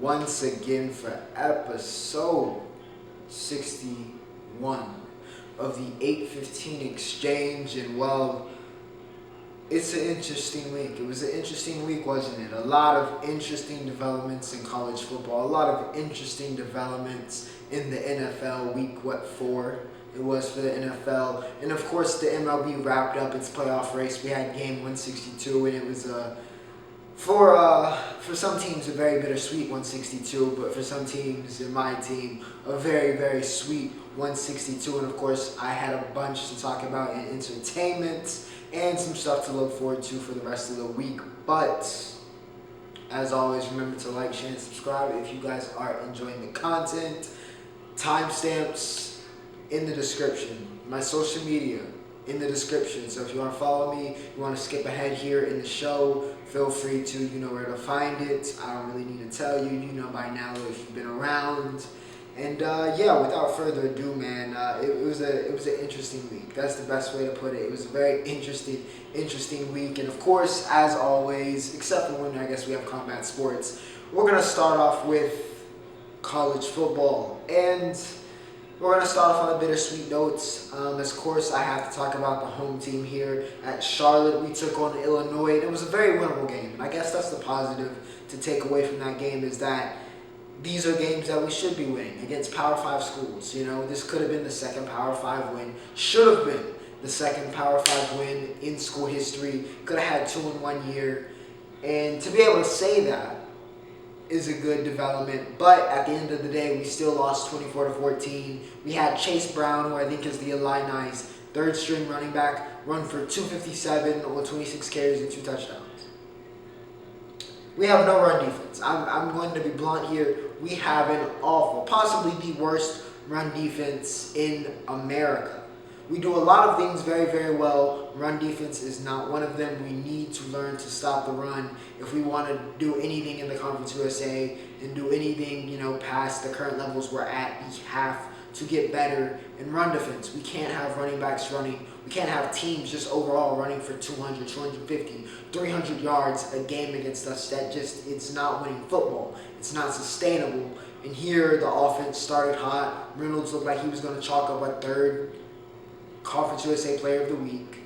once again for episode 61 of the 815 Exchange. And well, it's an interesting week. It was an interesting week, wasn't it? A lot of interesting developments in college football, a lot of interesting developments in the NFL. Week 4 it was for the NFL, and of course the MLB wrapped up its playoff race. We had game 162, and it was for some teams a very bittersweet 162, but for some teams, in my team, a very, very sweet 162. And of course, I had a bunch to talk about in entertainment and some stuff to look forward to for the rest of the week. But as always, remember to like, share, and subscribe if you guys are enjoying the content. Timestamps in the description. My social media in the description. So if you want to follow me, you want to skip ahead here in the show, feel free to. You know where to find it. I don't really need to tell you. You know by now if you've been around. And yeah, without further ado, man, it was an interesting week. That's the best way to put it. It was a very interesting week. And of course, as always, except for when I guess we have combat sports, we're gonna start off with college football. And we're going to start off on a bittersweet notes. Of course, I have to talk about the home team here at Charlotte. We took on Illinois. It was a very winnable game. And I guess that's the positive to take away from that game, is that these are games that we should be winning against Power 5 schools. You know, this could have been the second Power 5 win. Should have been the second Power 5 win in school history. Could have had 2 in 1 year. And to be able to say that is a good development, but at the end of the day, we still lost 24-14. We had Chase Brown, who I think is the Illini's third string running back, run for 257 on 26 carries and 2 touchdowns. We have no run defense. I'm going to be blunt here. We have an awful, possibly the worst run defense in America. We do a lot of things very, very well. Run defense is not one of them. We need to learn to stop the run if we want to do anything in the Conference USA and do anything, you know, past the current levels we're at. We have to get better in run defense. We can't have running backs running. We can't have teams just overall running for 200, 250, 300 yards a game against us. That just, it's not winning football. It's not sustainable. And here, the offense started hot. Reynolds looked like he was going to chalk up a third Conference USA Player of the Week,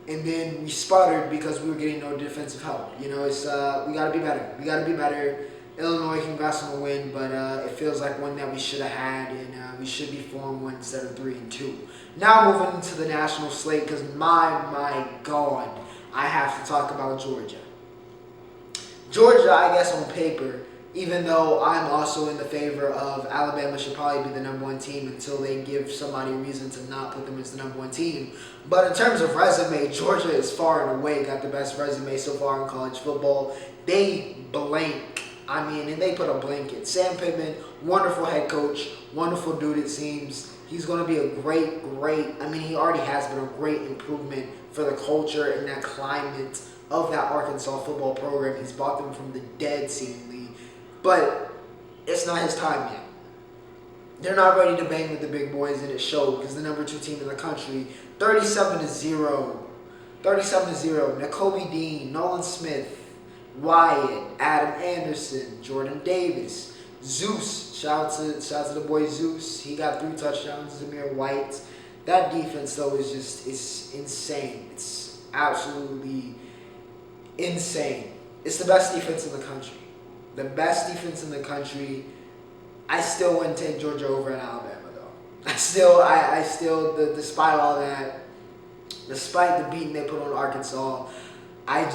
and then we sputtered because we were getting no defensive help. You know, it's we gotta be better. We gotta be better. Illinois, congrats on the win, but it feels like one that we should have had, and we should be 4-1 instead of 3-2. Now moving into the national slate, because my God, I have to talk about Georgia. Georgia, I guess on paper, even though I'm also in the favor of Alabama should probably be the number 1 team until they give somebody a reason to not put them as the number 1 team. But in terms of resume, Georgia is far and away got the best resume so far in college football. They blank. And they put a blanket. Sam Pittman, wonderful head coach, wonderful dude it seems. He's going to be a great, he already has been a great improvement for the culture and that climate of that Arkansas football program. He's brought them from the dead seemingly. But it's not his time yet. They're not ready to bang with the big boys, and it showed because the number 2 team in the country, 37-0. 37-0. Nakobe Dean, Nolan Smith, Wyatt, Adam Anderson, Jordan Davis, Zeus. Shout out to the boy Zeus. He got 3 touchdowns. Zamir White. That defense though is insane. It's absolutely insane. It's the best defense in the country. The best defense in the country. I still wouldn't take Georgia over at Alabama, though. I still, despite all that, despite the beating they put on Arkansas, I'm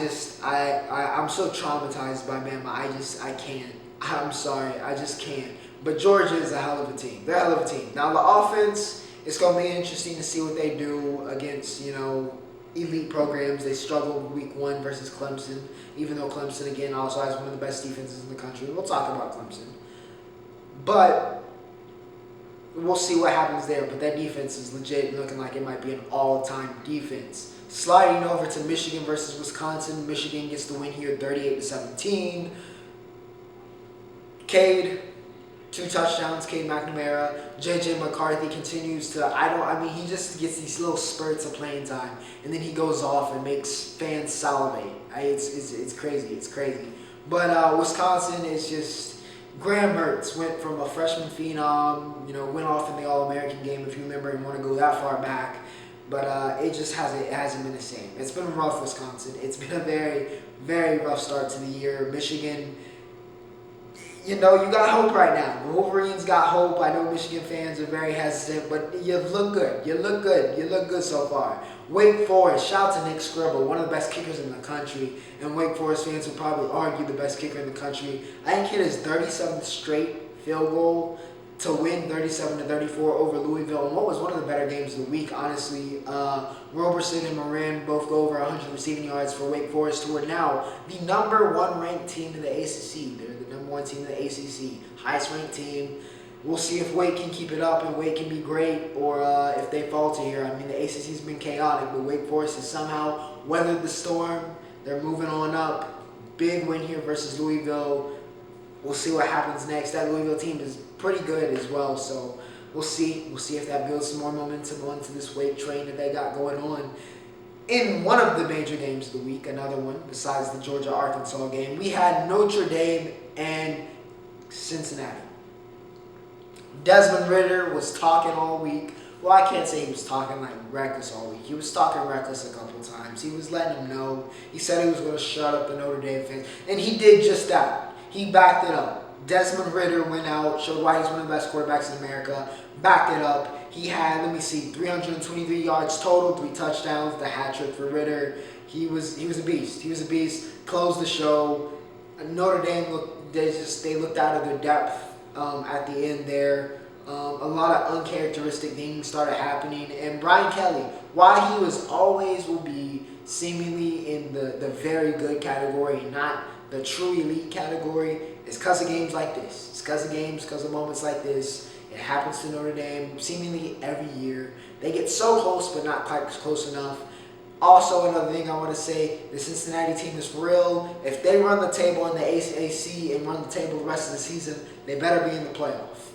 so traumatized by Bama. I can't. I'm sorry. I just can't. But Georgia is a hell of a team. They're a hell of a team. Now, the offense, it's going to be interesting to see what they do against, elite programs. They struggled week 1 versus Clemson, even though Clemson, again, also has one of the best defenses in the country. We'll talk about Clemson. But we'll see what happens there. But that defense is legit looking like it might be an all-time defense. Sliding over to Michigan versus Wisconsin. Michigan gets the win here, 38-17. Cade, 2 touchdowns, Cade McNamara. J.J. McCarthy continues to, he just gets these little spurts of playing time, and then he goes off and makes fans salivate. It's crazy. But Wisconsin is just, Graham Mertz went from a freshman phenom, went off in the All-American game, if you remember and want to go that far back. But it hasn't been the same. It's been rough, Wisconsin. It's been a very, very rough start to the year. Michigan, you got hope right now. The Wolverines got hope. I know Michigan fans are very hesitant, but you look good. You look good so far. Wake Forest, shout out to Nick Scribble, one of the best kickers in the country, and Wake Forest fans would probably argue the best kicker in the country. I think hit his 37th straight field goal to win 37-34 over Louisville, and what was one of the better games of the week, honestly. Roberson and Moran both go over 100 receiving yards for Wake Forest, who are now the number 1 ranked team in the ACC. They're the number 1 team in the ACC, highest ranked team. We'll see if Wake can keep it up and Wake can be great, or if they falter here. I mean, the ACC's been chaotic, but Wake Forest has somehow weathered the storm. They're moving on up. Big win here versus Louisville. We'll see what happens next. That Louisville team is pretty good as well, so we'll see. We'll see if that builds some more momentum onto this Wake train that they got going on. In one of the major games of the week, another one besides the Georgia-Arkansas game, we had Notre Dame and Cincinnati. Desmond Ridder was talking all week. Well, I can't say he was talking like reckless all week. He was talking reckless a couple times. He was letting them know. He said he was going to shut up the Notre Dame fans, and he did just that. He backed it up. Desmond Ridder went out, showed why he's one of the best quarterbacks in America, backed it up. He had, 323 yards total, 3 touchdowns, the hat trick for Ridder. He was a beast. He was a beast. Closed the show. Notre Dame they looked out of their depth at the end there. A lot of uncharacteristic things started happening, and Brian Kelly, while he will be seemingly in the very good category, not the true elite category, it's because of games like this. It's because of moments like this. It happens to Notre Dame seemingly every year. They get so close, but not quite close enough. Also, another thing I want to say, the Cincinnati team is for real. If they run the table in the ACC and run the table the rest of the season, they better be in the playoff.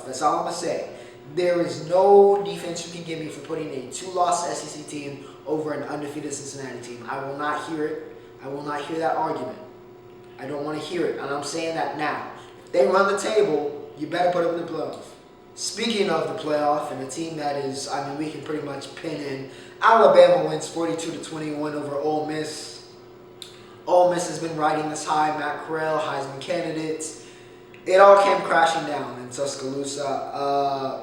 That's all I'm going to say. There is no defense you can give me for putting a 2-loss SEC team over an undefeated Cincinnati team. I will not hear it. I will not hear that argument. I don't want to hear it, and I'm saying that now. If they run the table, you better put them in the playoff. Speaking of the playoff, and a team that is, we can pretty much pin in, Alabama wins 42-21 over Ole Miss. Ole Miss has been riding this high. Matt Corral, Heisman candidates. It all came crashing down in Tuscaloosa.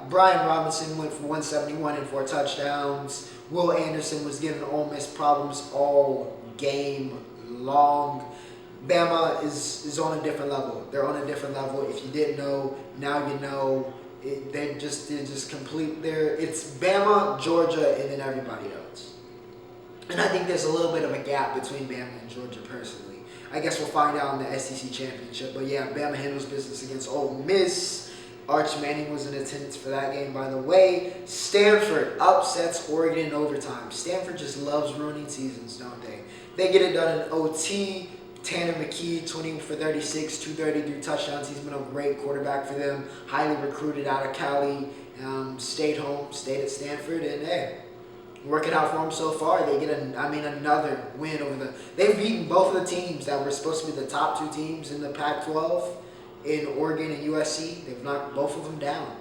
Brian Robinson went for 171 and 4 touchdowns. Will Anderson was giving Ole Miss problems all game long. Bama is on a different level. They're on a different level. If you didn't know, now you know. They're just complete. It's Bama, Georgia, and then everybody else. And I think there's a little bit of a gap between Bama and Georgia personally. I guess we'll find out in the SEC championship. But yeah, Bama handles business against Ole Miss. Arch Manning was in attendance for that game, by the way. Stanford upsets Oregon in overtime. Stanford just loves ruining seasons, don't they? They get it done in OT. Tanner McKee, 20 for 36, 233 touchdowns. He's been a great quarterback for them. Highly recruited out of Cali. Stayed at Stanford, and hey, working out for them so far. They get another win over They've beaten both of the teams that were supposed to be the top 2 teams in the Pac-12, in Oregon and USC. They've knocked both of them down.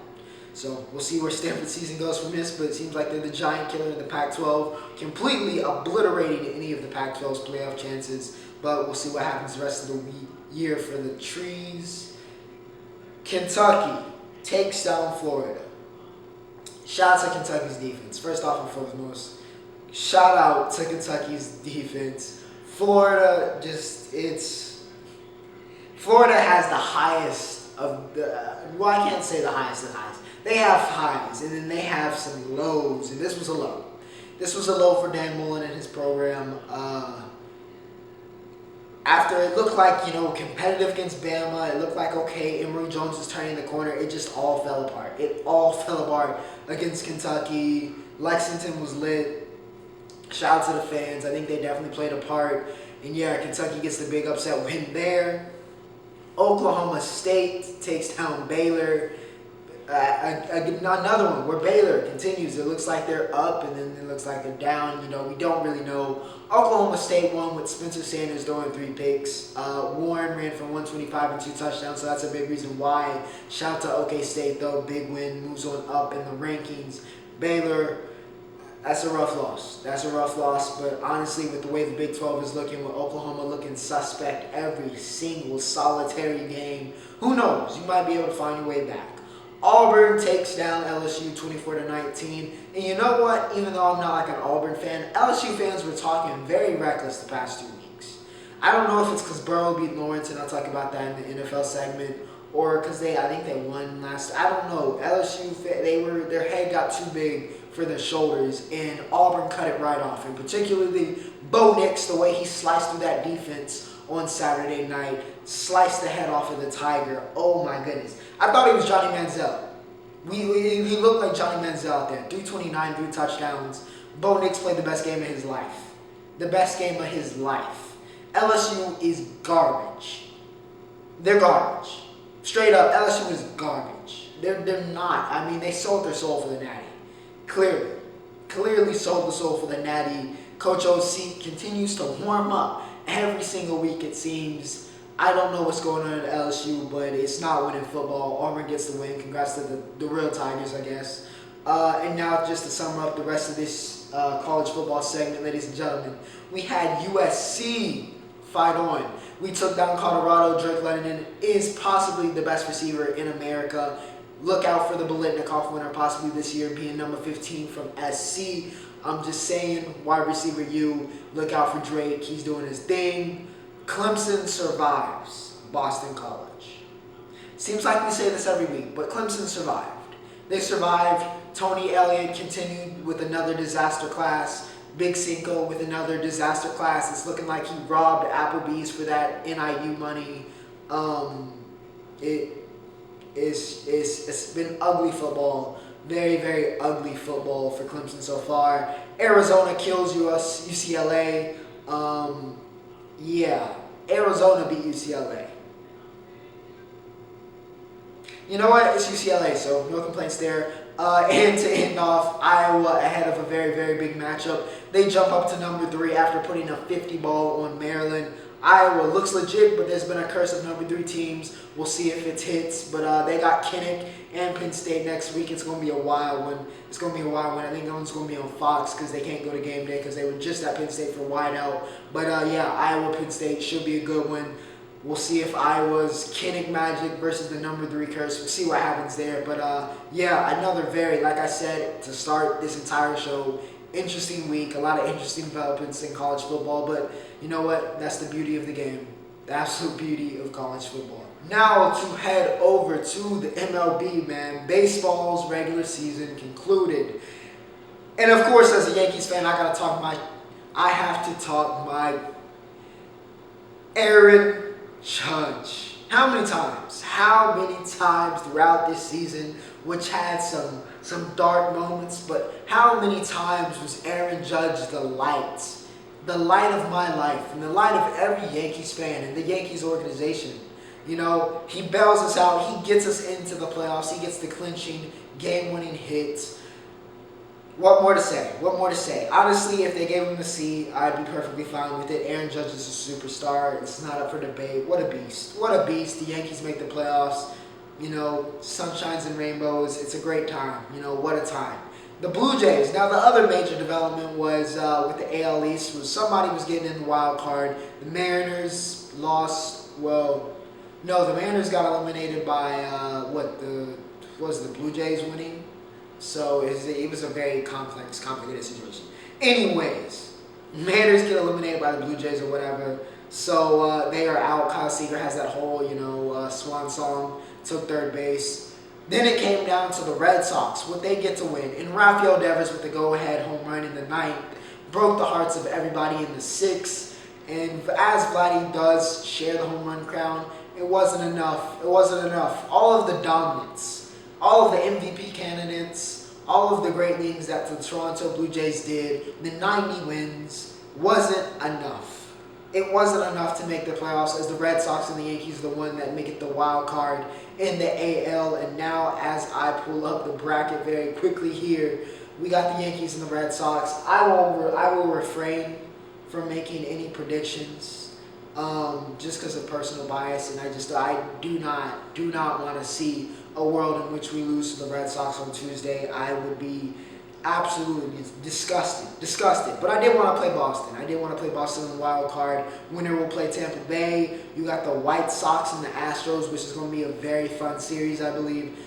So we'll see where Stanford's season goes from this, but it seems like they're the giant killer in the Pac-12, completely obliterating any of the Pac-12's playoff chances. But we'll see what happens the rest of the year for the Trees. Kentucky takes down Florida. Shout out to Kentucky's defense. First off and foremost, shout out to Kentucky's defense. Florida has the highest of the, I can't say the highest of highs. They have highs, and then they have some lows, and this was a low. This was a low for Dan Mullen and his program. After it looked like, competitive against Bama, it looked like, okay, Emory Jones was turning the corner, it just all fell apart. It all fell apart against Kentucky. Lexington was lit. Shout out to the fans. I think they definitely played a part. And yeah, Kentucky gets the big upset win there. Oklahoma State takes down Baylor. Another one where Baylor continues. It looks like they're up, and then it looks like they're down. We don't really know. Oklahoma State won with Spencer Sanders throwing 3 picks. Warren ran for 125 and 2 touchdowns, so that's a big reason why. Shout out to OK State, though. Big win, moves on up in the rankings. Baylor, that's a rough loss. But honestly, with the way the Big 12 is looking, with Oklahoma looking suspect every single solitary game, who knows? You might be able to find your way back. Auburn takes down LSU 24-19. And you know what? Even though I'm not like an Auburn fan, LSU fans were talking very reckless the past 2 weeks. I don't know if it's because Burrow beat Lawrence, and I'll talk about that in the NFL segment, or because I think they won last. I don't know. LSU, their head got too big for their shoulders, and Auburn cut it right off. And particularly Bo Nix, the way he sliced through that defense on Saturday night, sliced the head off of the Tiger. Oh my goodness. I thought he was Johnny Manziel. He looked like Johnny Manziel out there. 329, 3 touchdowns. Bo Nix played the best game of his life. LSU is garbage. They're garbage. Straight up, LSU is garbage. They're not. I mean, they sold their soul for the Natty. Clearly sold the soul for the Natty. Coach OC continues to warm up every single week, it seems. I don't know what's going on at LSU, but it's not winning football. Auburn gets the win. Congrats to the real Tigers, I guess. And now, just to sum up the rest of this college football segment, ladies and gentlemen, we had USC fight on. We took down Colorado. Drake London is possibly the best receiver in America. Look out for the Biletnikoff winner possibly this year, being number 15 from SC. I'm just saying, wide receiver look out for Drake. He's doing his thing. Clemson survives Boston College. Seems like we say this every week, but Clemson survived. They survived. Tony Elliott continued with another disaster class. Big Cinco with another disaster class. It's looking like he robbed Applebee's for that NIU money. It's been ugly football. Very, very ugly football for Clemson so far. Arizona kills UCLA. Arizona beat UCLA. You know what? It's UCLA, so no complaints there. And to end off, Iowa ahead of a very, very big matchup. They jump up to number 3 after putting a 50 ball on Maryland. Iowa looks legit, but there's been a curse of number 3 teams. We'll see if it hits. But they got Kinnick and Penn State next week. It's going to be a wild one. I think that one's going to be on Fox because they can't go to game day because they were just at Penn State for wideout. But Iowa, Penn State should be a good one. We'll see if Iowa's Kinnick magic versus the number 3 curse. We'll see what happens there. But another very, like I said, to start this entire show, interesting week. A lot of interesting developments in college football. But you know what? That's the beauty of the game. The absolute beauty of college football. Now to head over to the MLB, man. Baseball's regular season concluded. And of course, as a Yankees fan, I have to talk my Aaron Judge. How many times throughout this season, which had some dark moments, but how many times was Aaron Judge the light of my life, and the light of every Yankees fan and the Yankees organization? You know, he bails us out, he gets us into the playoffs, he gets the clinching, game-winning hits. What more to say? Honestly, if they gave him a C, I'd be perfectly fine with it. Aaron Judge is a superstar. It's not up for debate. What a beast. The Yankees make the playoffs. You know, sunshines and rainbows. It's a great time. You know, what a time. The Blue Jays. Now, the other major development was with the AL East was somebody was getting in the wild card. The Mariners lost. Well, no, the Mariners got eliminated by the Blue Jays winning? So it was a very complicated situation. Anyways, Mariners get eliminated by the Blue Jays or whatever. So they are out. Kyle Seager has that whole, swan song, took third base. Then it came down to the Red Sox. Would they get to win? And Rafael Devers with the go-ahead home run in the 9th broke the hearts of everybody in the 6th. And as Vladdy does share the home run crown, it wasn't enough. All of the dominance, all of the MVP candidates, all of the great things that the Toronto Blue Jays did, the 90 wins, wasn't enough. it wasn't enough to make the playoffs, as the Red Sox and the Yankees are the one that make it the wild card in the AL. And now, as I pull up the bracket very quickly here, we got the Yankees and the Red Sox. I will refrain from making any predictions, just because of personal bias, and I do not want to see a world in which we lose to the Red Sox on Tuesday. I would be absolutely disgusted. But I did want to play Boston. I did want to play Boston in the wild card. Winner will play Tampa Bay. You got the White Sox and the Astros, which is going to be a very fun series, I believe.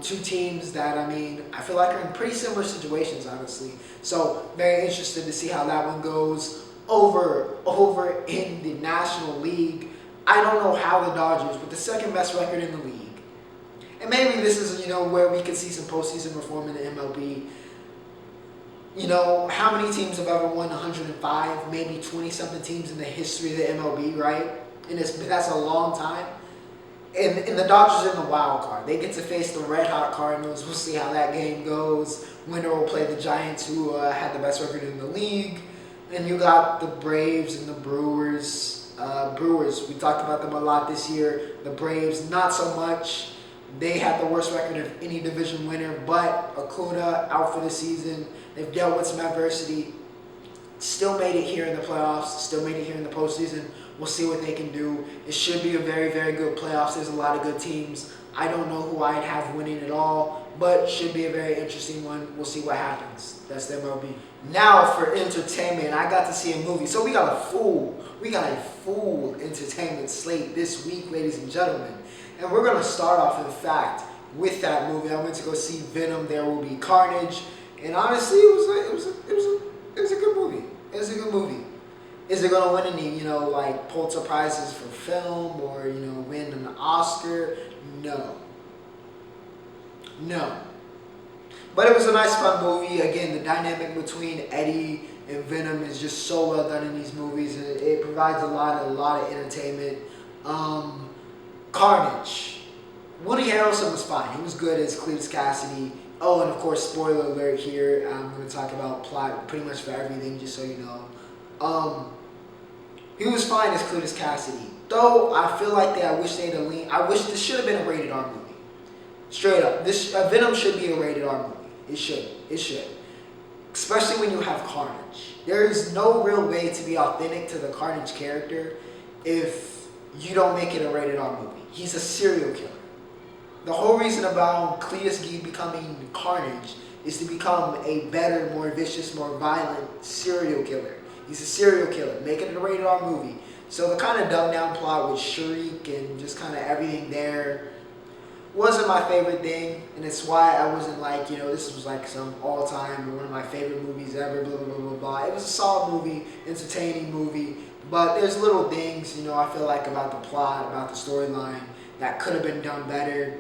Two teams that, I feel like are in pretty similar situations, honestly. So very interested to see how that one goes. Over in the National League, I don't know how the Dodgers, with the second best record in the league, and maybe this is, where we could see some postseason reform in the MLB. How many teams have ever won 105? Maybe 20-something teams in the history of the MLB, right? And that's a long time. And the Dodgers are in the wild card. They get to face the red-hot Cardinals. We'll see how that game goes. Winner will play the Giants, who had the best record in the league. And you got the Braves and the Brewers. We talked about them a lot this year. The Braves, not so much. They had the worst record of any division winner, but Acuna out for the season. They've dealt with some adversity. Still made it here in the playoffs. Still made it here in the postseason. We'll see what they can do. It should be a very, very good playoffs. There's a lot of good teams. I don't know who I'd have winning at all, but should be a very interesting one. We'll see what happens. That's the MLB. Now for entertainment, I got to see a movie. So we got a full entertainment slate this week, ladies and gentlemen. And we're going to start off, in fact, with that movie. I went to go see Venom. There will be Carnage. And honestly, it was a good movie. It was a good movie. Is it going to win any, Pulitzer Prizes for film or, win an Oscar? No. But it was a nice, fun movie. Again, the dynamic between Eddie and Venom is just so well done in these movies. And it provides a lot of entertainment. Carnage. Woody Harrelson was fine. He was good as Cletus Cassidy. Oh, and of course, spoiler alert here. I'm going to talk about plot pretty much for everything, just so you know. He was fine as Cletus Cassidy. Though, I feel like I wish this should have been a rated R movie. Straight up. This Venom should be a rated R movie. It should. Especially when you have Carnage. There is no real way to be authentic to the Carnage character if you don't make it a rated R movie. He's a serial killer. The whole reason about Cletus becoming Carnage is to become a better, more vicious, more violent serial killer. He's a serial killer. Make it a rated R movie. So the kind of dumbed down plot with Shriek and just kind of everything there wasn't my favorite thing. And it's why I wasn't like, this was like some all-time or one of my favorite movies ever, blah, blah, blah, blah. It was a solid movie, entertaining movie. But there's little things, I feel like about the plot, about the storyline that could have been done better.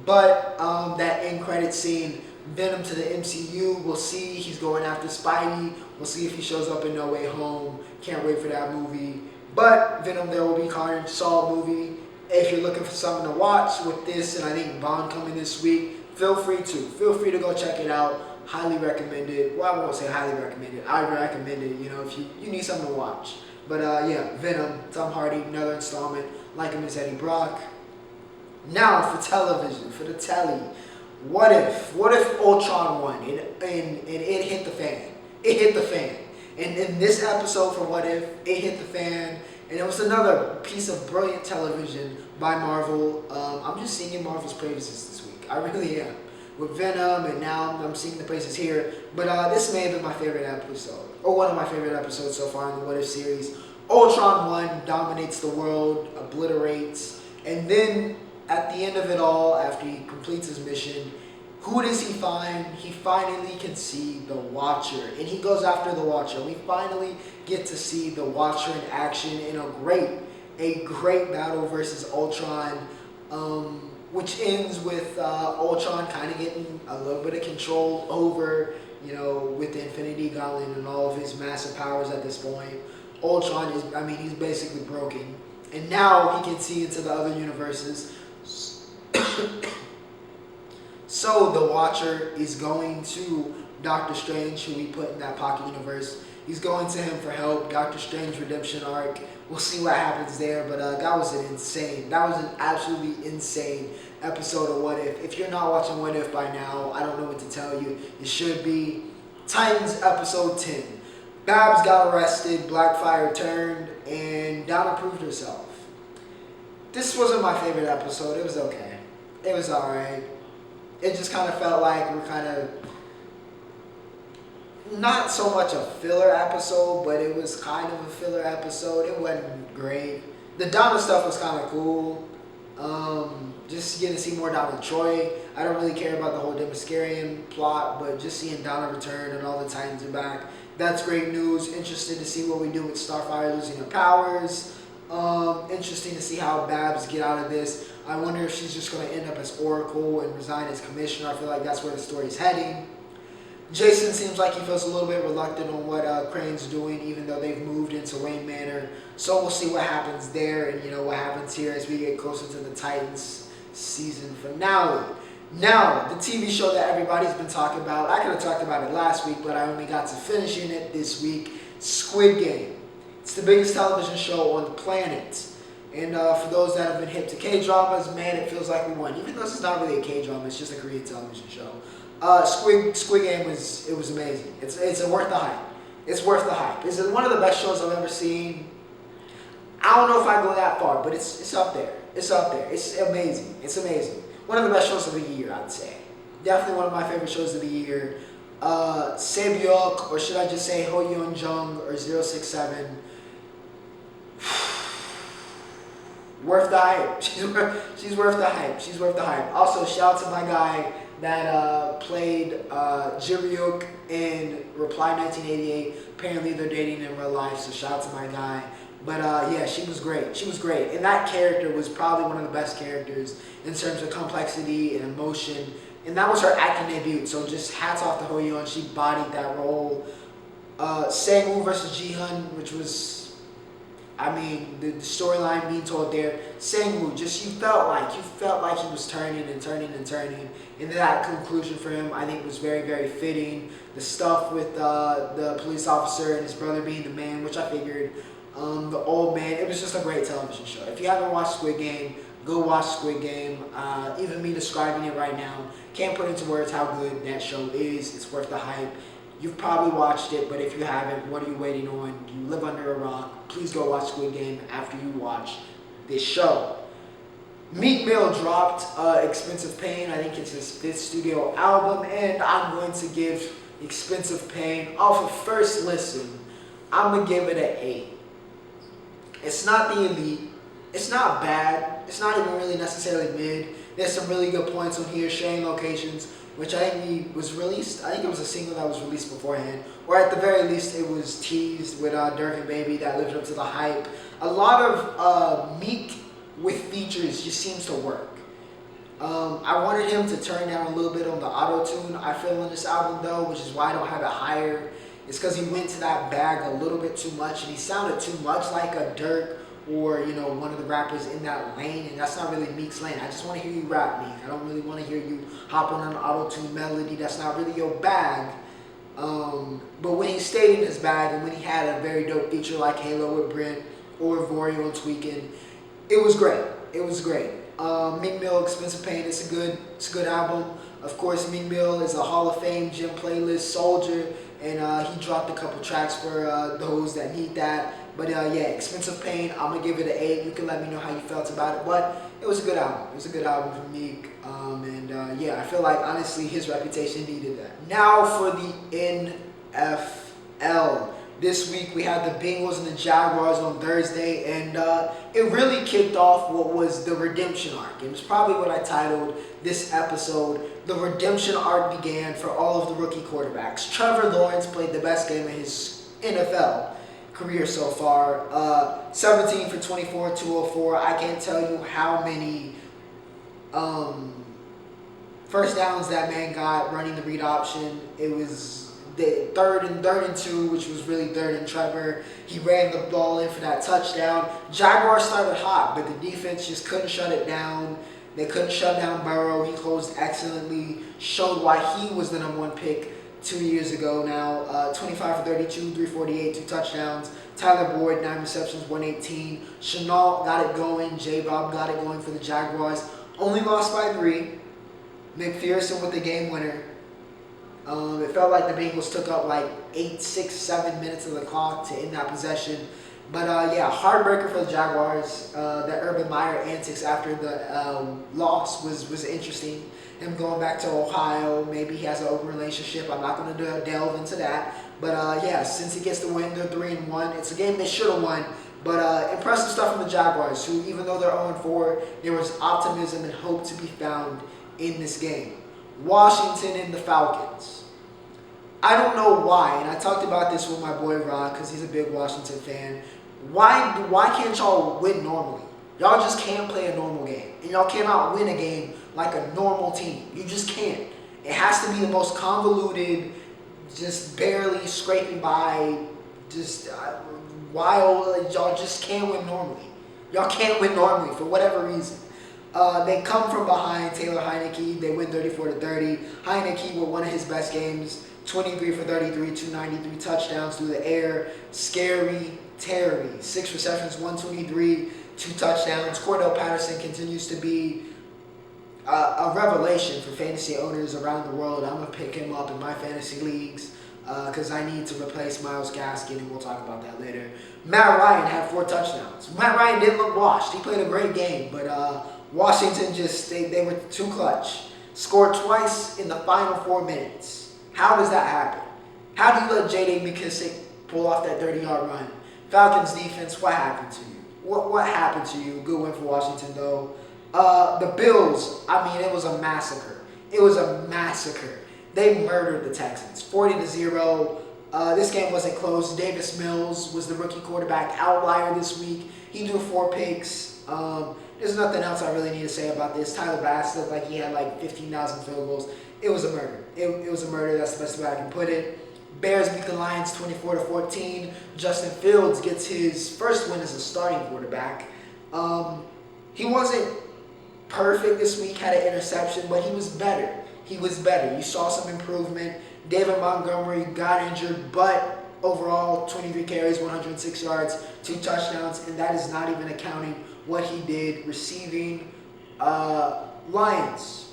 But that end credit scene, Venom to the MCU, we'll see. He's going after Spidey. We'll see if he shows up in No Way Home. Can't wait for that movie. But Venom, There Will Be Carnage, solid movie. If you're looking for something to watch with this, and I think Bond coming this week, feel free to go check it out. Highly recommend it. Well, I won't say highly recommend it. I recommend it, if you need something to watch. But Venom, Tom Hardy, another installment. Like him as Eddie Brock. Now for television, for the telly. What if Ultron won and it hit the fan? It hit the fan. And in this episode for What If, it hit the fan. And it was another piece of brilliant television by Marvel. I'm just singing Marvel's praises this week. I really am. With Venom, and now I'm singing the praises here. But this may have been my favorite episode, or one of my favorite episodes so far in the What If series. Ultron 1 dominates the world, obliterates, and then at the end of it all, after he completes his mission, who does he find? He finally can see the Watcher, and he goes after the Watcher. We finally get to see the Watcher in action in a great battle versus Ultron, which ends with Ultron kind of getting a little bit of control over, with the Infinity Gauntlet and all of his massive powers at this point. Ultron he's basically broken, and now he can see into the other universes. So the Watcher is going to Doctor Strange, who we put in that pocket universe, He's going to him for help. Doctor Strange redemption arc. We'll see what happens there. But that was an absolutely insane episode of What If. If you're not watching What If by now, I don't know what to tell you. You should be. Titans episode 10. Babs got arrested, Blackfire turned, and Donna proved herself. This wasn't my favorite episode. It was okay. It was alright. It just kind of felt like we're kind of not so much a filler episode, but it was kind of a filler episode. It wasn't great. The Donna stuff was kind of cool. Just getting to see more Donna Troy. I don't really care about the whole Demaskarian plot, but just seeing Donna return and all the Titans are back, that's great news. Interested to see what we do with Starfire losing her powers. Interesting to see how Babs get out of this. I wonder if she's just going to end up as Oracle and resign as Commissioner. I feel like that's where the story's heading. Jason seems like he feels a little bit reluctant on what Crane's doing, even though they've moved into Wayne Manor. So we'll see what happens there and, what happens here as we get closer to the Titans season finale. Now, the TV show that everybody's been talking about, I could have talked about it last week, but I only got to finishing it this week, Squid Game. It's the biggest television show on the planet. And for those that have been hip to K-dramas, man, it feels like we won. Even though this is not really a K-drama, it's just a Korean television show. Squid Game was amazing. It's worth the hype. It's worth the hype. It's one of the best shows I've ever seen. I don't know if I go that far, but it's up there. It's up there. It's amazing. It's amazing. One of the best shows of the year, I'd say. Definitely one of my favorite shows of the year. Sebyok, or should I just say Ho Yeon Jung or 067. Worth the hype. She's worth the hype. She's worth the hype. Also, shout out to my guy that played Jiryuk in Reply 1988. Apparently, they're dating in real life, so shout out to my guy. But yeah, she was great. She was great. And that character was probably one of the best characters in terms of complexity and emotion. And that was her acting debut. So just hats off to Ho Yeon. She bodied that role. Sang-woo versus Ji-hun, which was, the storyline being told there. Sang-woo, just you felt like he was turning and turning and turning. And that conclusion for him, I think, was very, very fitting. The stuff with the police officer and his brother being the man, which I figured. The old man. It was just a great television show. If you haven't watched Squid Game, go watch Squid Game. Even me describing it right now, can't put into words how good that show is. It's worth the hype. You've probably watched it, but if you haven't, what are you waiting on? You live under a rock. Please go watch Squid Game after you watch this show. Meek Mill dropped Expensive Pain. I think it's his 5th studio album, and I'm going to give Expensive Pain, off of first listen, I'm going to give it an 8. It's not the elite. It's not bad. It's not even really necessarily mid. There's some really good points on here, sharing locations, which I think was released. I think it was a single that was released beforehand. Or at the very least, it was teased with Dirk and Baby that lived up to the hype. A lot of Meek with features just seems to work. I wanted him to turn down a little bit on the auto-tune I feel in this album though, which is why I don't have it higher. It's because he went to that bag a little bit too much, and he sounded too much like a Dirk or, one of the rappers in that lane, and that's not really Meek's lane. I just want to hear you rap, Meek. I don't really want to hear you hop on an auto-tune melody. That's not really your bag. But when he stayed in his bag, and when he had a very dope feature like Halo with Brent or Vorio on Tweaking, it was great. It was great. Meek Mill, Expensive Pain, it's a good album. Of course, Meek Mill is a Hall of Fame gym playlist soldier, and he dropped a couple tracks for those that need that. But yeah, Expensive Pain, I'm going to give it an 8. You can let me know how you felt about it. But it was a good album. It was a good album for Meek. Yeah, I feel like, honestly, his reputation needed that. Now for the NFL. This week we had the Bengals and the Jaguars on Thursday, and it really kicked off what was the redemption arc. It was probably what I titled this episode. The redemption arc began for all of the rookie quarterbacks. Trevor Lawrence played the best game of his NFL career so far. 17 for 24, 204. I can't tell you how many first downs that man got running the read option. It was the third and 2, which was really third and Trevor. He ran the ball in for that touchdown. Jaguars started hot, but the defense just couldn't shut it down. They couldn't shut down Burrow. He closed excellently, showed why he was the number 1 pick 2 years ago now. 25 for 32, 348, 2 touchdowns. Tyler Boyd, 9 receptions, 118. Chenault got it going. J-Bob got it going for the Jaguars. Only lost by 3. McPherson with the game winner. It felt like the Bengals took up like 8, 6, 7 minutes of the clock to end that possession. But yeah, heartbreaker for the Jaguars. The Urban Meyer antics after the loss was interesting. Him going back to Ohio, maybe he has an open relationship. I'm not going to delve into that. But yeah, since he gets the win, they're 3-1. It's a game they should have won. But impressive stuff from the Jaguars, who even though they're 0-4, there was optimism and hope to be found in this game. Washington and the Falcons. I don't know why, and I talked about this with my boy Rod because he's a big Washington fan. Why can't y'all win normally? Y'all just can't play a normal game. And y'all cannot win a game like a normal team. You just can't. It has to be the most convoluted, just barely scraping by, just wild. Y'all just can't win normally. Y'all can't win normally for whatever reason. They come from behind. Taylor Heineke, they win 34-30. Heineke with one of his best games, 23 for 33, 293 touchdowns through the air. Scary Terry, 6 receptions, 123, 2 touchdowns. Cordell Patterson continues to be a revelation for fantasy owners around the world. I'm going to pick him up in my fantasy leagues because I need to replace Myles Gaskin, and we'll talk about that later. Matt Ryan had 4 touchdowns. Matt Ryan didn't look washed. He played a great game, but Washington just, they were too clutch. Scored twice in the final 4 minutes. How does that happen? How do you let J.D. McKissick pull off that 30-yard run? Falcons defense, what happened to you? What happened to you? Good win for Washington, though. The Bills, I mean, it was a massacre. It was a massacre. They murdered the Texans, 40-0. This game wasn't close. Davis Mills was the rookie quarterback outlier this week. He threw 4 picks. There's nothing else I really need to say about this. Tyler Bass looked like he had like 15,000 field goals. It was a murder. It was a murder. That's the best way I can put it. Bears beat the Lions 24-14. Justin Fields gets his first win as a starting quarterback. He wasn't perfect this week, had an interception, but he was better. He was better. You saw some improvement. David Montgomery got injured, but overall, 23 carries, 106 yards, 2 touchdowns, and that is not even accounting what he did receiving. Lions.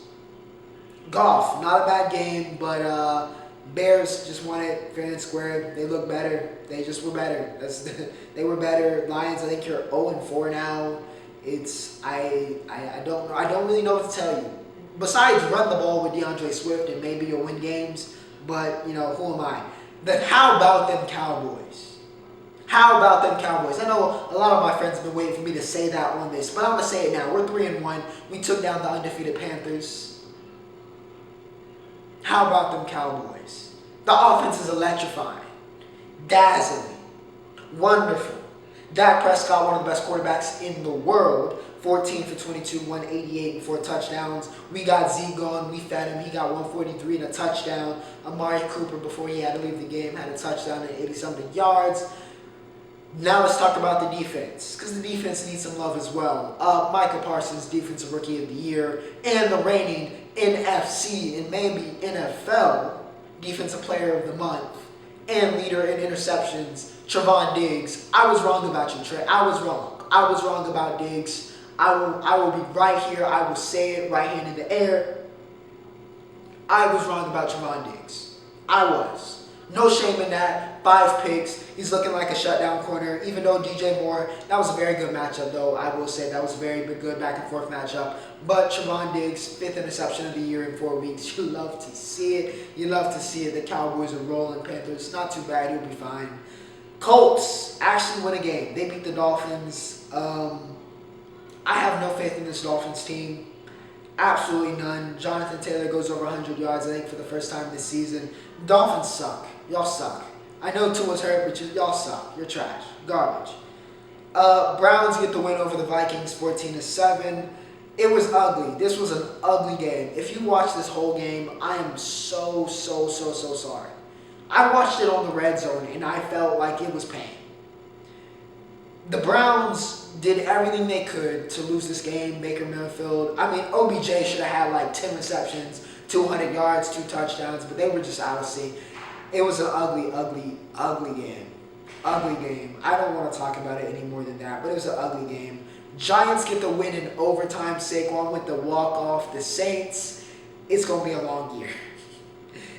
Goff, not a bad game, but Bears just won it fair and square. They look better. They just were better. They were better. Lions, I think you're 0-4 now. I don't know. I don't really know what to tell you. Besides run the ball with DeAndre Swift and maybe you'll win games, but you know, who am I? Then how about them Cowboys? How about them Cowboys? I know a lot of my friends have been waiting for me to say that on this, but I'm gonna say it now. We're 3-1. We took down the undefeated Panthers. How about them Cowboys? The offense is electrifying, dazzling, wonderful. Dak Prescott, one of the best quarterbacks in the world, 14 for 22, 188 and 4 touchdowns. We got Zeke going. We fed him. He got 143 and a touchdown. Amari Cooper, before he had to leave the game, had a touchdown and 80-something yards. Now let's talk about the defense, because the defense needs some love as well. Micah Parsons, Defensive Rookie of the Year, and the reigning NFC and maybe NFL Defensive Player of the Month, and leader in interceptions, Trevon Diggs. I was wrong about you, Trey. I was wrong. I was wrong about Diggs. I will be right here. I will say it right hand in the air. I was wrong about Trevon Diggs. I was. No shame in that. 5 picks. He's looking like a shutdown corner. Even though DJ Moore, that was a very good matchup, though. I will say that was a very good back and forth matchup. But Trevon Diggs, 5th interception of the year in 4 weeks. You love to see it. You love to see it. The Cowboys are rolling. Panthers, not too bad. He'll be fine. Colts actually win a game. They beat the Dolphins. I have no faith in this Dolphins team. Absolutely none. Jonathan Taylor goes over 100 yards, I think, for the first time this season. Dolphins suck. Y'all suck. I know Tua's hurt, but y'all suck. You're trash. Garbage. Browns get the win over the Vikings, 14-7. It was ugly. This was an ugly game. If you watch this whole game, I am so sorry. I watched it on the red zone, and I felt like it was pain. The Browns did everything they could to lose this game. Baker Mayfield. I mean, OBJ should have had like 10 receptions, 200 yards, 2 touchdowns, but they were just out of sync. It was an ugly, ugly, ugly game. Ugly game. I don't want to talk about it any more than that, but it was an ugly game. Giants get the win in overtime. Saquon with the walk-off. The Saints, it's going to be a long year.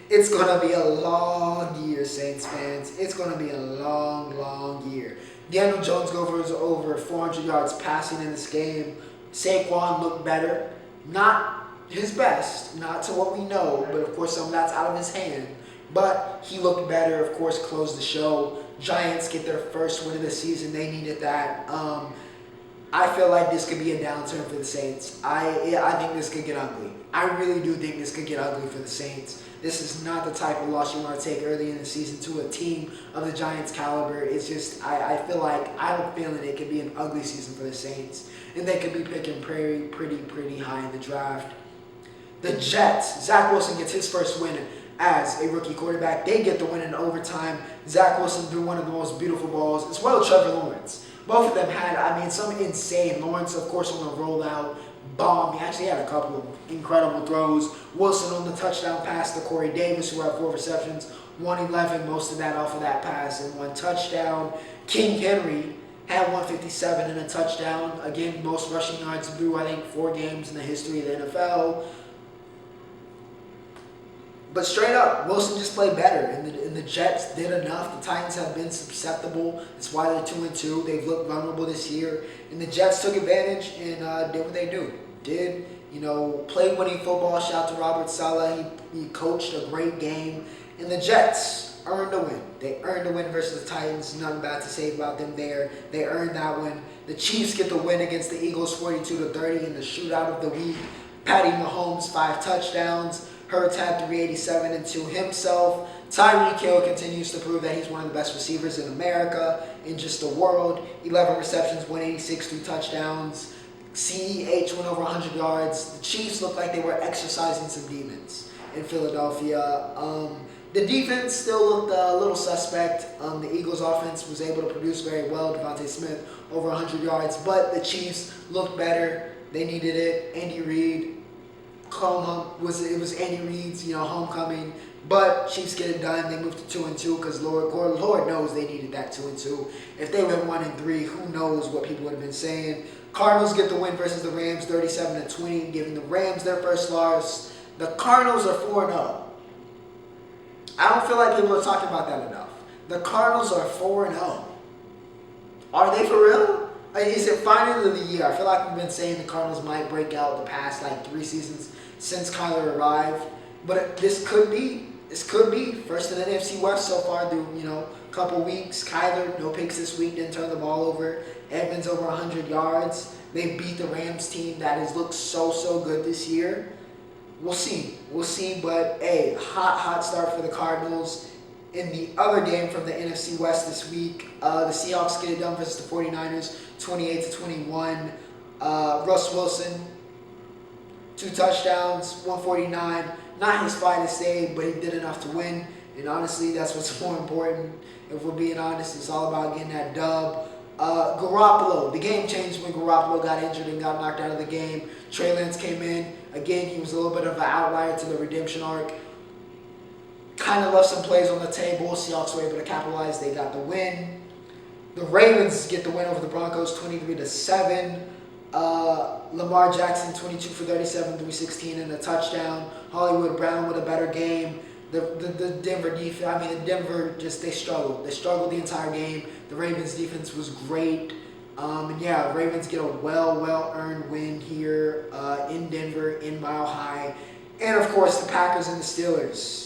It's going to be a long year, Saints fans. It's going to be a long, long year. Daniel Jones goes over 400 yards passing in this game. Saquon looked better. Not his best, not to what we know, but of course some of that's out of his hand. But he looked better, of course, closed the show. Giants get their first win of the season. They needed that. I feel like this could be a downturn for the Saints. I think this could get ugly. I really do think this could get ugly for the Saints. This is not the type of loss you want to take early in the season to a team of the Giants' caliber. It's just, I feel like, I'm feeling it could be an ugly season for the Saints. And they could be picking pretty high in the draft. The Jets, Zach Wilson gets his first win as a rookie quarterback. They get the win in overtime. Zach Wilson threw one of the most beautiful balls, as well as Trevor Lawrence. Both of them had, some insane. Lawrence, of course, on the rollout bomb. He actually had a couple of incredible throws. Wilson on the touchdown pass to Corey Davis, who had 4 receptions, 111, most of that off of that pass, and 1 touchdown. King Henry had 157 and a touchdown. Again, most rushing yards through, I think, 4 games in the history of the NFL. But straight up, Wilson just played better, and the Jets did enough. The Titans have been susceptible. That's why they're 2-2. They've looked vulnerable this year, and the Jets took advantage and did what they do. Played winning football. Shout out to Robert Saleh. He coached a great game, and the Jets earned a win. They earned a win versus the Titans. Nothing bad to say about them there. They earned that win. The Chiefs get the win against the Eagles, 42-30 in the shootout of the week. Patty Mahomes, 5 touchdowns. Hurts had 387 and 2 himself. Tyreek Hill continues to prove that he's one of the best receivers in America, in just the world. 11 receptions, 186, 3 touchdowns. CEH went over 100 yards. The Chiefs looked like they were exercising some demons in Philadelphia. The defense still looked a little suspect. The Eagles' offense was able to produce very well. Devontae Smith over 100 yards, but the Chiefs looked better. They needed it. Andy Reid. It was Andy Reid's homecoming, but Chiefs get it done. They moved to 2-2 because Lord knows they needed that 2-2. If they went 1-3, who knows what people would have been saying. Cardinals get the win versus the Rams, 37-20, giving the Rams their first loss. The Cardinals are 4-0. I don't feel like people are talking about that enough. The Cardinals are 4-0. Are they for real? Is it finally the year? I feel like we've been saying the Cardinals might break out the past 3 seasons since Kyler arrived. But this could be first in the NFC West so far through, a couple weeks. Kyler, no picks this week, didn't turn the ball over. Evans over 100 yards. They beat the Rams team that has looked so good this year. We'll see, but hey, hot start for the Cardinals. In the other game from the NFC West this week, the Seahawks get it done versus the 49ers, 28-21. Russ Wilson, 2 touchdowns, 149. Not his finest day, but he did enough to win. And honestly, that's what's more important. If we're being honest, it's all about getting that dub. Garoppolo, the game changed when Garoppolo got injured and got knocked out of the game. Trey Lance came in. Again, he was a little bit of an outlier to the redemption arc. Kind of left some plays on the table. Seahawks were able to capitalize. They got the win. The Ravens get the win over the Broncos, 23-7. Lamar Jackson, 22 for 37, 316 and a touchdown. Hollywood Brown with a better game. The Denver defense, they struggled. They struggled the entire game. The Ravens defense was great. Ravens get a well-earned win here in Denver, in Mile High. And, of course, the Packers and the Steelers.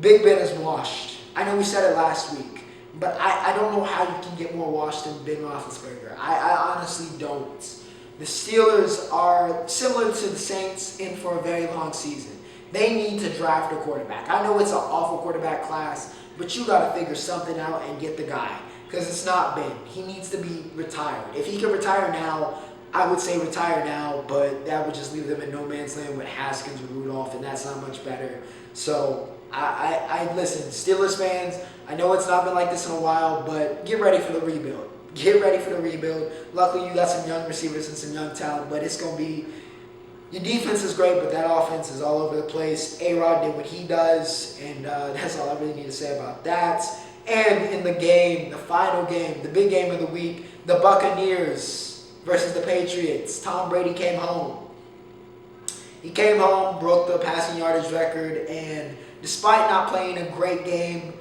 Big Ben is washed. I know we said it last week, but I don't know how you can get more washed than Ben Roethlisberger. I honestly don't. The Steelers are similar to the Saints in for a very long season. They need to draft a quarterback. I know it's an awful quarterback class, but you got to figure something out and get the guy, because it's not Ben. He needs to be retired. If he can retire now, I would say retire now, but that would just leave them in no man's land with Haskins and Rudolph, and that's not much better. So I listen, Steelers fans, I know it's not been like this in a while, but get ready for the rebuild. Get ready for the rebuild. Luckily, you got some young receivers and some young talent, but it's going to be Your defense is great, but that offense is all over the place. A-Rod did what he does, and that's all I really need to say about that. And in the game, the final game, the big game of the week, the Buccaneers versus the Patriots. Tom Brady came home. He came home, broke the passing yardage record, and despite not playing a great game,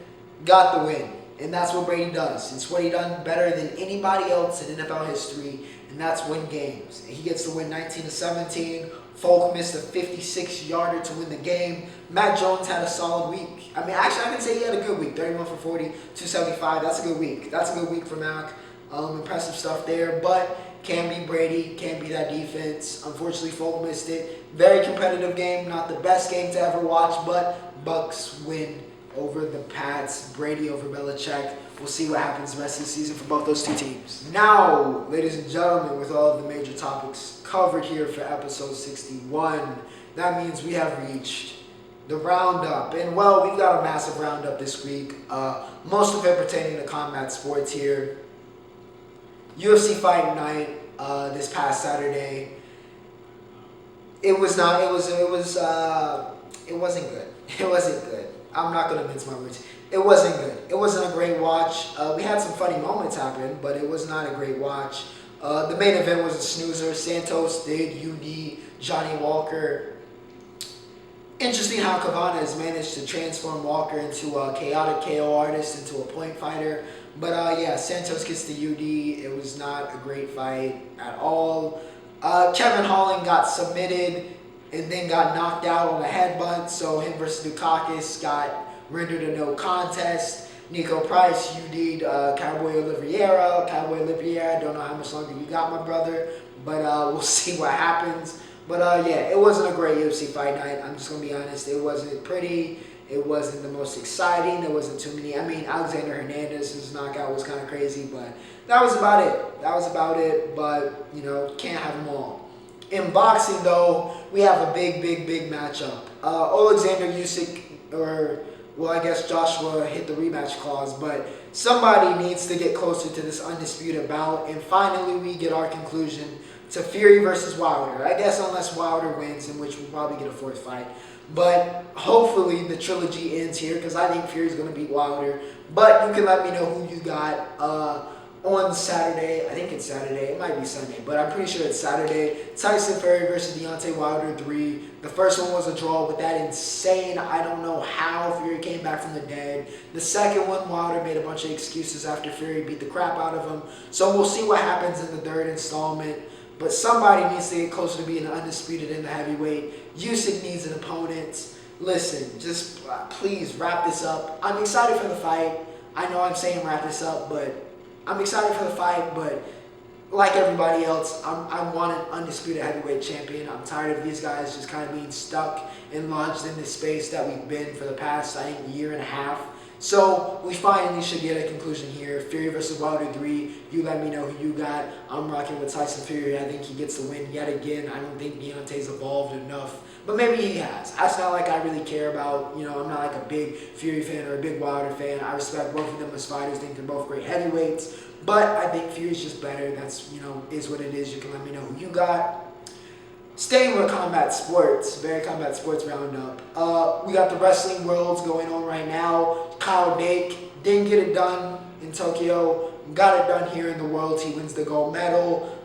got the win. And that's what Brady does. It's what he done better than anybody else in NFL history, and that's win games. And he gets the win 19-17. Folk missed a 56-yarder to win the game. Matt Jones had a solid week. I mean, actually, I can say he had a good week. 31 for 40, 275. That's a good week. That's a good week for Mac. Impressive stuff there. But can't beat Brady. Can't beat that defense. Unfortunately, Folk missed it. Very competitive game. Not the best game to ever watch, but Bucks win over the Pats. Brady over Belichick. We'll see what happens the rest of the season for both those two teams. Now, ladies and gentlemen, with all of the major topics covered here for episode 61, that means we have reached the Roundup. And, well, we've got a massive Roundup this week. Most of it pertaining to combat sports here. UFC Fight Night this past Saturday. It wasn't good. It wasn't good. I'm not going to mince my words. It wasn't good. It wasn't a great watch. We had some funny moments happen, but it was not a great watch. The main event was a snoozer. Santos did UD Johnny Walker. Interesting how Cavana has managed to transform Walker into a chaotic KO artist, into a point fighter. But yeah, Santos gets the UD. It was not a great fight at all. Kevin Holland got submitted and then got knocked out on a headbutt. So him versus Dukakis got rendered a no contest. Nico Price, you did Cowboy Oliveira. Cowboy Oliveira, I don't know how much longer you got, my brother. But we'll see what happens. But yeah, it wasn't a great UFC Fight Night. I'm just going to be honest. It wasn't pretty. It wasn't the most exciting. There wasn't too many. I mean, Alexander Hernandez's knockout was kind of crazy. But that was about it. That was about it. But, you know, can't have them all. In boxing, though, we have a big matchup. Alexander Usyk, well, I guess Joshua hit the rematch clause, but somebody needs to get closer to this undisputed bout. And finally, we get our conclusion to Fury versus Wilder. I guess unless Wilder wins, in which we'll probably get a fourth fight. But hopefully the trilogy ends here, because I think Fury's going to beat Wilder. But you can let me know who you got on Saturday. I think it's Saturday. It might be Sunday, but I'm pretty sure it's Saturday. Tyson Fury versus Deontay Wilder 3. The first one was a draw with that insane, I don't know how Fury came back from the dead. The second one, Wilder made a bunch of excuses after Fury beat the crap out of him. So we'll see what happens in the third installment. But somebody needs to get closer to being undisputed in the heavyweight. Usyk needs an opponent. Listen, just please wrap this up. I'm excited for the fight. I know I'm saying wrap this up, but I'm excited for the fight, but like everybody else, I want an undisputed heavyweight champion. I'm tired of these guys just kind of being stuck and lodged in this space that we've been for the past, I think, year and a half. So we finally should get a conclusion here. Fury versus Wilder 3. You let me know who you got. I'm rocking with Tyson Fury. I think he gets the win yet again. I don't think Deontay's evolved enough. But maybe he has. It's not like I really care about, I'm not like a big Fury fan or a big Wilder fan. I respect both of them as fighters. I think they're both great heavyweights. But I think Fury's just better. That's, is what it is. You can let me know who you got. Staying with combat sports, very combat sports roundup. We got the wrestling worlds going on right now. Kyle Dake didn't get it done in Tokyo. Got it done here in the worlds. He wins the gold medal.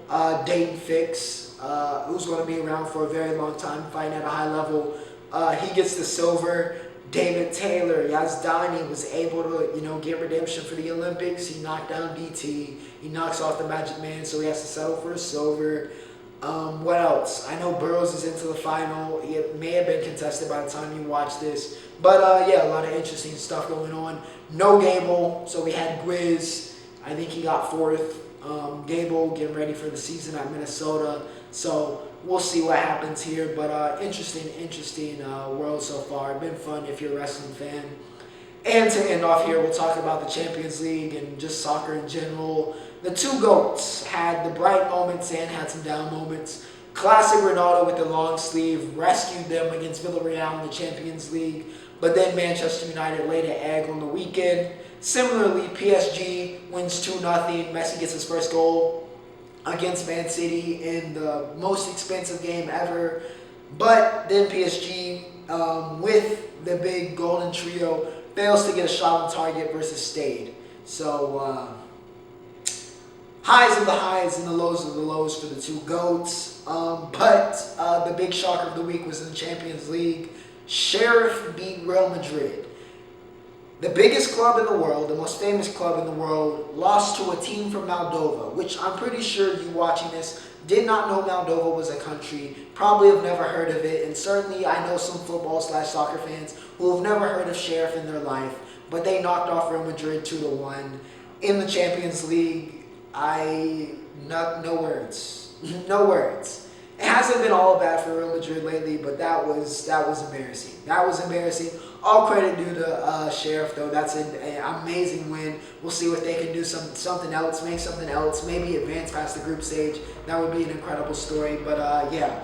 Dayton Fix, who's going to be around for a very long time, fighting at a high level. He gets the silver. David Taylor, Yazdani, was able to, get redemption for the Olympics. He knocked down DT. He knocks off the Magic Man, so he has to settle for a silver. What else? I know Burroughs is into the final. It may have been contested by the time you watch this. But, yeah, a lot of interesting stuff going on. No Gable, so we had Gwiz. I think he got fourth. Gable getting ready for the season at Minnesota. So we'll see what happens here. But interesting world so far. Been fun if you're a wrestling fan. And to end off here, we'll talk about the Champions League and just soccer in general. The two GOATs had the bright moments and had some down moments. Classic Ronaldo with the long sleeve rescued them against Villarreal in the Champions League. But then Manchester United laid an egg on the weekend. Similarly, PSG wins 2-0. Messi gets his first goal against Man City in the most expensive game ever. But then PSG, with the big golden trio, fails to get a shot on target versus Stade. So, highs of the highs and the lows of the lows for the two GOATs. But the big shocker of the week was in the Champions League. Sheriff beat Real Madrid. The biggest club in the world, the most famous club in the world, lost to a team from Moldova, which I'm pretty sure you watching this did not know Moldova was a country, probably have never heard of it, and certainly I know some football/soccer fans who have never heard of Sheriff in their life, but they knocked off Real Madrid 2-1 in the Champions League. No words. No words. It hasn't been all bad for Real Madrid lately, but that was embarrassing. That was embarrassing. All credit due to Sheriff, though. That's an amazing win. We'll see what they can do. Something else, make something else, maybe advance past the group stage. That would be an incredible story. But yeah,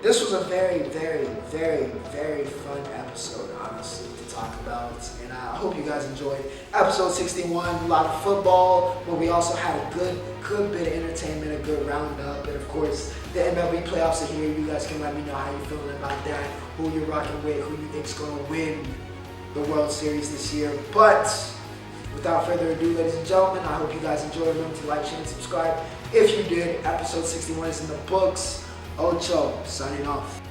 this was a very, very, very, very fun episode, honestly, to talk about. And I hope you guys enjoyed episode 61. A lot of football, but we also had a good bit of entertainment, a good roundup, and of course, the MLB playoffs are here. You guys can let me know how you're feeling about that, who you're rocking with, who you think's going to win the World Series this year. But without further ado, ladies and gentlemen, I hope you guys enjoyed. Remember to like, share, and subscribe. If you did, episode 61 is in the books. Ocho, signing off.